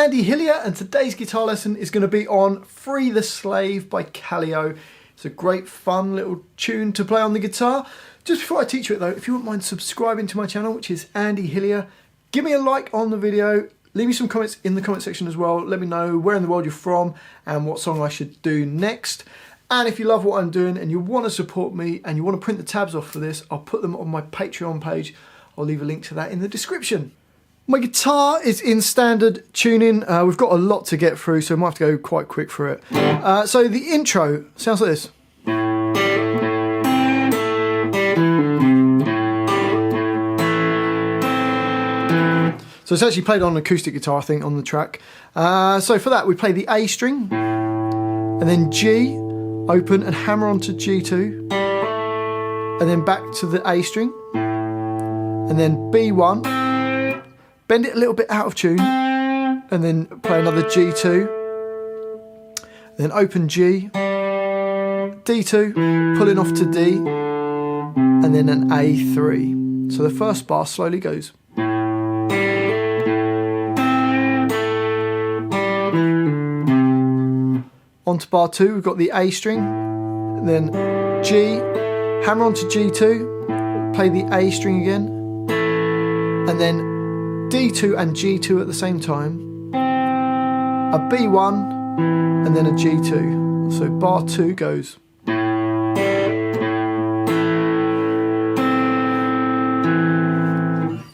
Andy Hillier, and today's guitar lesson is going to be on Free the Slave by KALEO. It's a great fun little tune to play on the guitar. Just before I teach you it though, if you wouldn't mind subscribing to my channel, which is Andy Hillier, give me a like on the video, leave me some comments in the comment section as well, let me know where in the world you're from and what song I should do next. And if you love what I'm doing and you want to support me and you want to print the tabs off for this, I'll put them on my Patreon page. I'll leave a link to that in the description. My guitar is in standard tuning. We've got a lot to get through, so I might have to go quite quick for it. So the intro sounds like this. So it's actually played on an acoustic guitar, I think, on the track. So for that, we play the A string, and then G, open and hammer onto G2, and then back to the A string, and then B1, bend it a little bit out of tune, and then play another G2, then open G, D2, pulling off to D, and then an A3. So the first bar slowly goes. On to bar 2, we've got the A string, and then G, hammer onto G2, play the A string again, and then D2 and G2 at the same time, a B1, and then a G2. So bar 2 goes.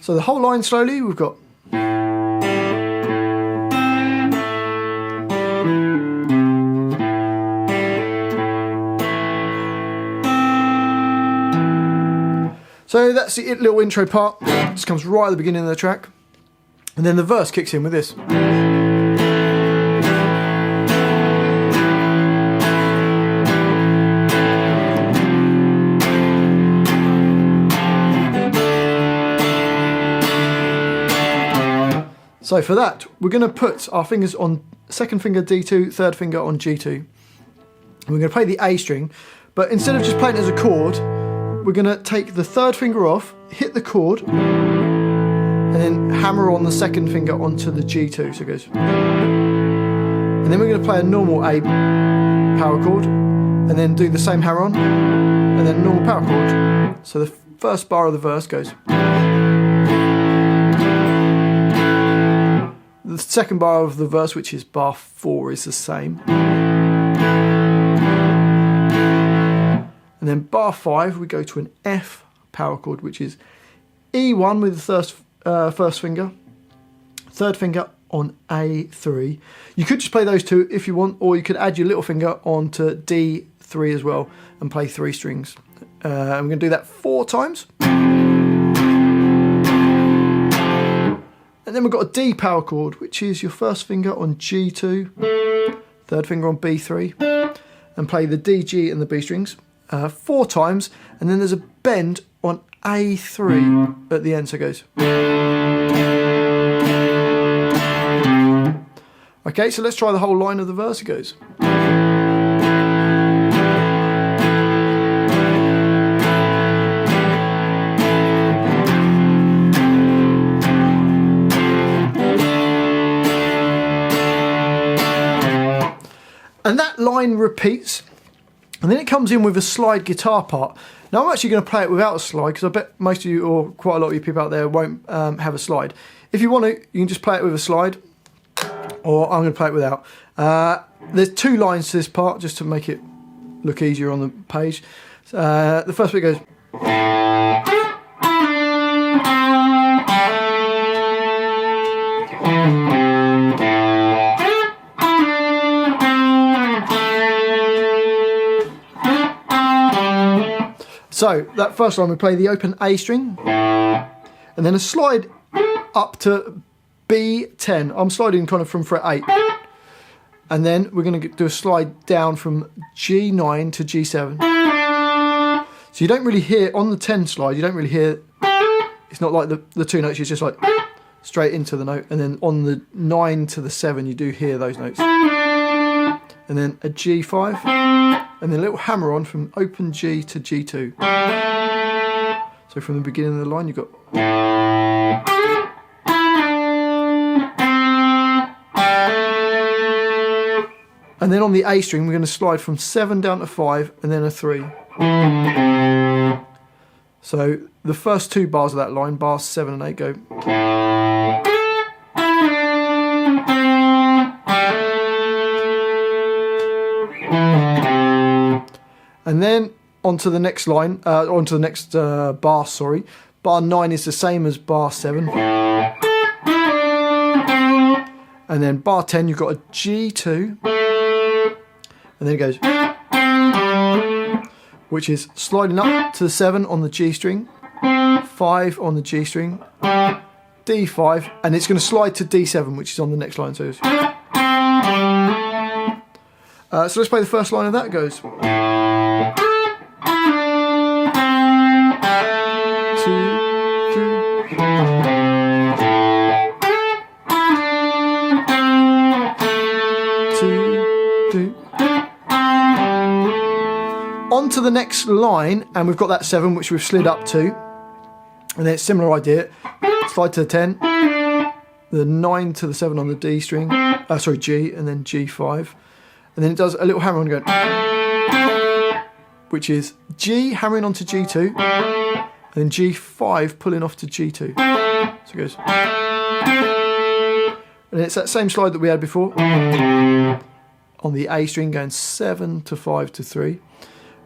So the whole line slowly, we've got. So that's the little intro part. This comes right at the beginning of the track. And then the verse kicks in with this. So for that, we're going to put our fingers on second finger D2, third finger on G2. And we're going to play the A string, but instead of just playing it as a chord, we're going to take the third finger off, hit the chord, and then hammer on the second finger onto the G2, so it goes. And then we're going to play a normal A power chord, and then do the same hammer on, and then normal power chord. So the first bar of the verse goes. The second bar of the verse, which is bar 4, is the same. And then bar 5, we go to an F power chord, which is E1 with the first finger, third finger on A3. You could just play those two if you want, or you could add your little finger onto D3 as well and play 3 strings. I'm going to do that 4 times. And then we've got a D power chord, which is your first finger on G2, third finger on B3, and play the D, G and the B strings 4 times, and then there's a bend on A3 at the end, so it goes. Okay, so let's try the whole line of the verse. It goes. And that line repeats, and then it comes in with a slide guitar part. Now I'm actually going to play it without a slide, because I bet most of you, or quite a lot of you people out there, won't have a slide. If you want to, you can just play it with a slide, or I'm going to play it without. There's 2 lines to this part, just to make it look easier on the page. The first bit goes. So that first line, we play the open A string, and then a slide up to B10. I'm sliding kind of from fret 8, and then we're going to do a slide down from G9 to G7. So you don't really hear on the 10 slide. You don't really hear. It's not like the 2 notes. It's just like straight into the note, and then on the 9 to the 7, you do hear those notes. And then a G5, and then a little hammer on from open G to G2. So from the beginning of the line, you've got. And then on the A string, we're going to slide from 7 down to 5 and then a 3. So the first 2 bars of that line, bars 7 and 8, go. And then onto the next line, onto the next bar, sorry. Bar 9 is the same as bar 7. And then bar 10, you've got a G2. And then it goes, which is sliding up to the 7 on the G string, 5 on the G string, D5, and it's going to slide to D7, which is on the next line. So let's play the first line of that. It goes. 2, 3. On to the next line, and we've got that 7 which we've slid up to, and then it's similar idea. Slide to the 10, the 9 to the 7 on the D string, sorry, G, and then G5, and then it does a little hammer on going, which is G hammering onto G2, and then G5 pulling off to G2. So it goes, and it's that same slide that we had before on the A string, going 7 to 5 to 3.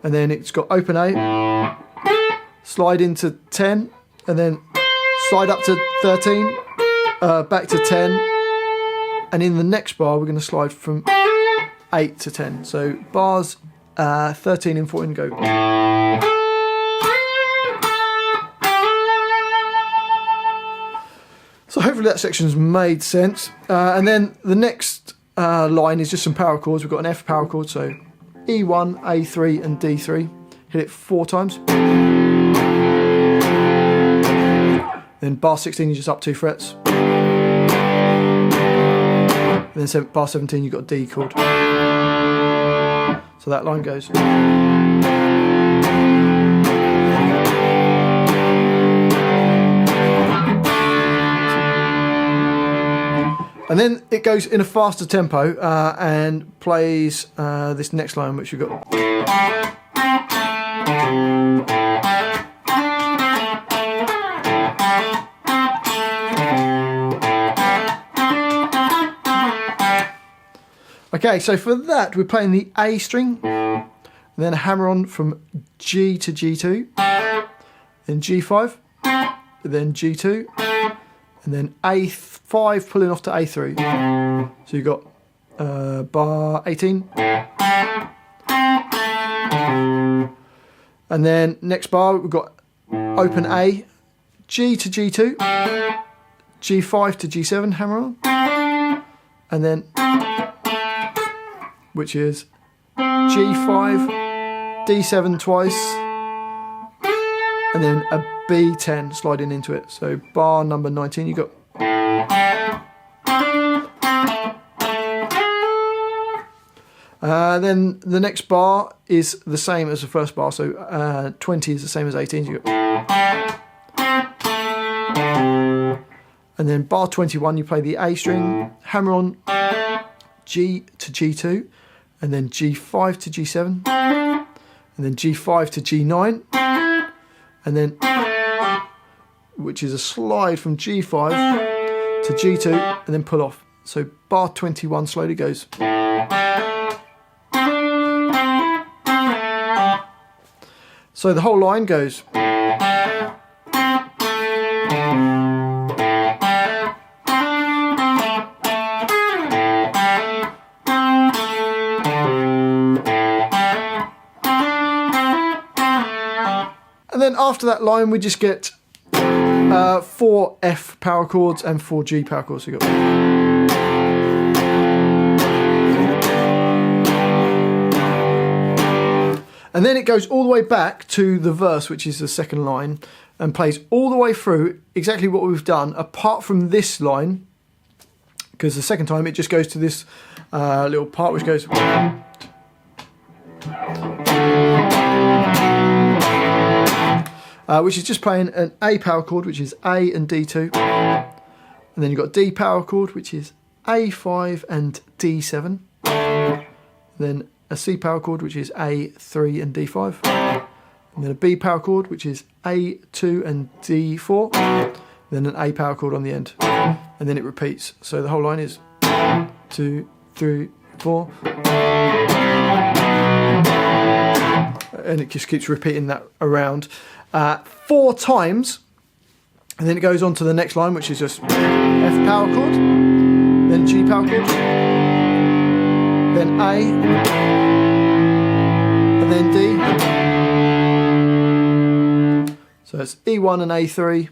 And then it's got open A, slide into 10, and then slide up to 13, back to 10, and in the next bar we're going to slide from 8 to 10. So bars 13 and 14 go. So hopefully that section's made sense. And then the next line is just some power chords. We've got an F power chord, so E1, A3 and D3. Hit it 4 times. Then bar 16 you're just up 2 frets. And then bar 17 you've got a D chord. So that line goes. And then it goes in a faster tempo and plays this next line, which we've got. Okay, so for that we're playing the A string, and then a hammer on from G to G2, then G5, then G2, and then A5 pulling off to A3. So you've got bar 18. And then next bar we've got open A, G to G2, G5 to G7, hammer on, and then which is G5, D7 twice, and then a B10 sliding into it. So bar number 19 you got. Then the next bar is the same as the first bar, so 20 is the same as 18. So you got. And then bar 21 you play the A string, hammer on G to G2, and then G5 to G7, and then G5 to G9, and then which is a slide from G5 to G2 and then pull off. So bar 21 slowly goes. So the whole line goes. And then after that line we just get 4 F power chords and 4 G power chords. So you got. And then it goes all the way back to the verse, which is the second line, and plays all the way through exactly what we've done, apart from this line, because the second time it just goes to this little part which goes. Which is just playing an A power chord, which is A and D2. And then you've got D power chord, which is A5 and D7. then a C power chord, which is A3 and D5, and then a B power chord, which is A2 and D4, then an A power chord on the end, and then it repeats. So the whole line is 2, 3, 4, and it just keeps repeating that around 4 times, and then it goes on to the next line, which is just F power chord, then G power chord, then A, and then D. So it's E1 and A3,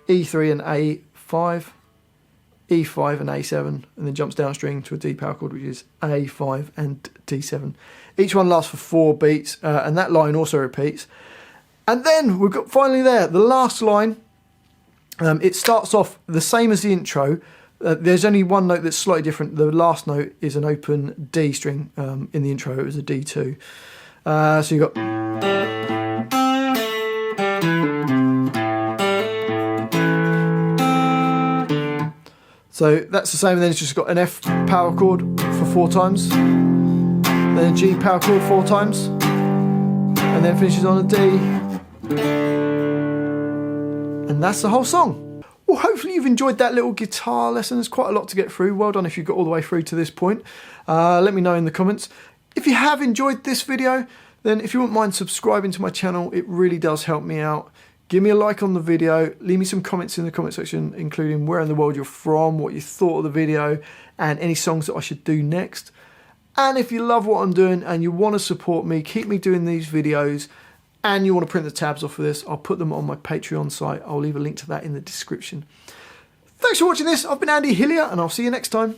E3 and A5, E5 and A7, and then jumps down string to a D power chord, which is A5 and D7. Each one lasts for 4 beats, and that line also repeats. And then we've got finally there, the last line. It starts off the same as the intro. There's only one note that's slightly different. The last note is an open D string. In the intro it was a D2. So you've got... So that's the same, and then it's just got an F power chord for 4 times, then a G power chord 4 times, and then finishes on a D. And that's the whole song. Well, hopefully you've enjoyed that little guitar lesson. There's quite a lot to get through. Well done if you got all the way through to this point. Let me know in the comments. If you have enjoyed this video, then if you wouldn't mind subscribing to my channel, it really does help me out. Give me a like on the video, leave me some comments in the comment section, including where in the world you're from, what you thought of the video, and any songs that I should do next. And if you love what I'm doing and you want to support me, keep me doing these videos, and you want to print the tabs off of this, I'll put them on my Patreon site. I'll leave a link to that in the description. Thanks for watching this. I've been Andy Hillier, and I'll see you next time.